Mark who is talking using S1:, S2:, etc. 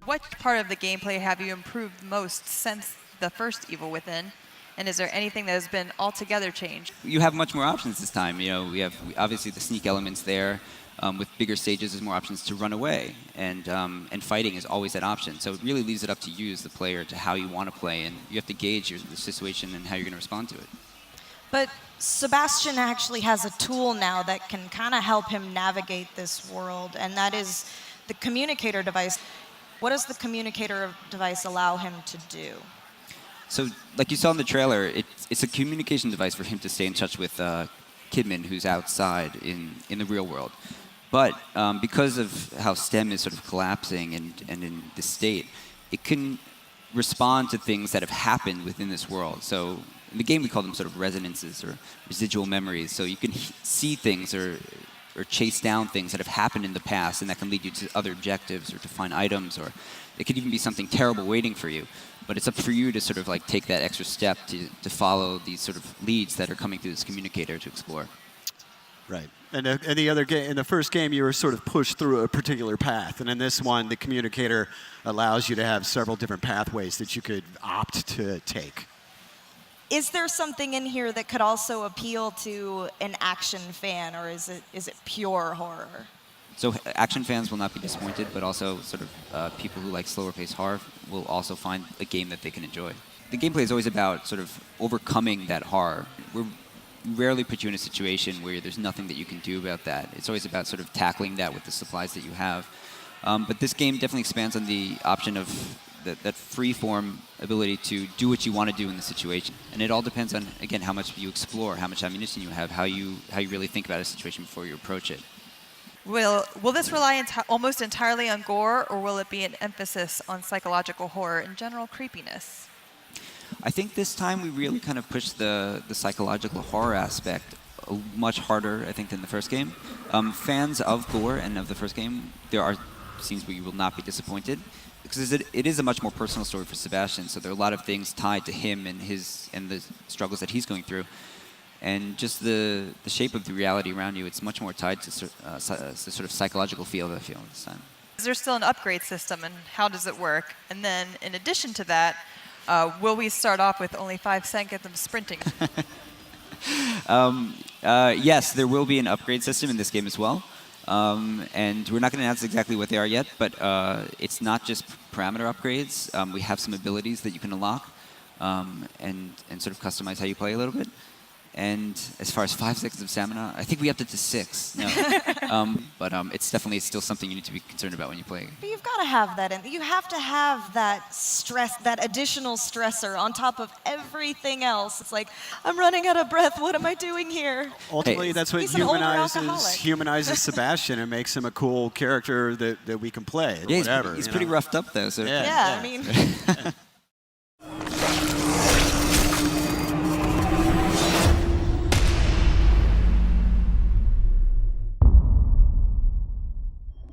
S1: What part of the gameplay have you improved most since the first Evil Within? And is there anything that has been altogether changed?
S2: You have much more options this time. You know, we have obviously the sneak elements there. With bigger stages, there's more options to run away, and fighting is always that option. So it really leaves it up to you as the player to how you want to play, and you have to gauge the situation and how you're going to respond to it.
S3: But Sebastьян actually has a tool now that can kind of help him navigate this world, and that is the communicator device. What does the communicator device allow him to do?
S2: So, like you saw in the trailer, it's a communication device for him to stay in touch with Kidman, who's outside in the real world. But because of how STEM is sort of collapsing and in this state, it can respond to things that have happened within this world. So in the game, we call them sort of resonances or residual memories. So you can see things or chase down things that have happened in the past, and that can lead you to other objectives or to find items, or it could even be something terrible waiting for you. But it's up for you to sort of like take that extra step to follow these sort of leads that are coming through this communicator to explore.
S4: Right. And in the first game, you were sort of pushed through a particular path. And in this one, the communicator allows you to have several different pathways that you could opt to take.
S3: Is there something in here that could also appeal to an action fan, or is it pure horror?
S2: So action fans will not be disappointed, but also sort of people who like slower-paced horror will also find a game that they can enjoy. The gameplay is always about sort of overcoming that horror. We rarely put you in a situation where there's nothing that you can do about that. It's always about sort of tackling that with the supplies that you have. But this game definitely expands on the option of that free-form ability to do what you want to do in the situation. And it all depends on, again, how much you explore, how much ammunition you have, how you really think about a situation before you approach it.
S1: Will this rely almost entirely on gore, or will it be an emphasis on psychological horror and general creepiness?
S2: I think this time we really kind of pushed the psychological horror aspect much harder, I think, than the first game. Fans of gore and of the first game, there are scenes where you will not be disappointed, because it is a much more personal story for Sebastьян, so there are a lot of things tied to him and the struggles that he's going through. And just the shape of the reality around you, it's much more tied to the sort of psychological feel that I feel this time.
S1: Is there still an upgrade system, and how does it work? And then, in addition to that, will we start off with only 5 seconds of sprinting?
S2: Yes, there will be an upgrade system in this game as well. And we're not going to announce exactly what they are yet, but it's not just parameter upgrades. We have some abilities that you can unlock and sort of customize how you play a little bit. And as far as 5 seconds of stamina, I think we upped it to 6. No. But it's definitely still something you need to be concerned about when you play.
S3: But you've got to have that. You have to have that stress, that additional stressor on top of everything else. It's like, I'm running out of breath. What am I doing here?
S4: Ultimately, that's what humanizes Sebastьяn and makes him a cool character that we can play.
S2: Yeah,
S4: whatever,
S2: he's pretty roughed up, though. So.
S3: Yeah, I mean...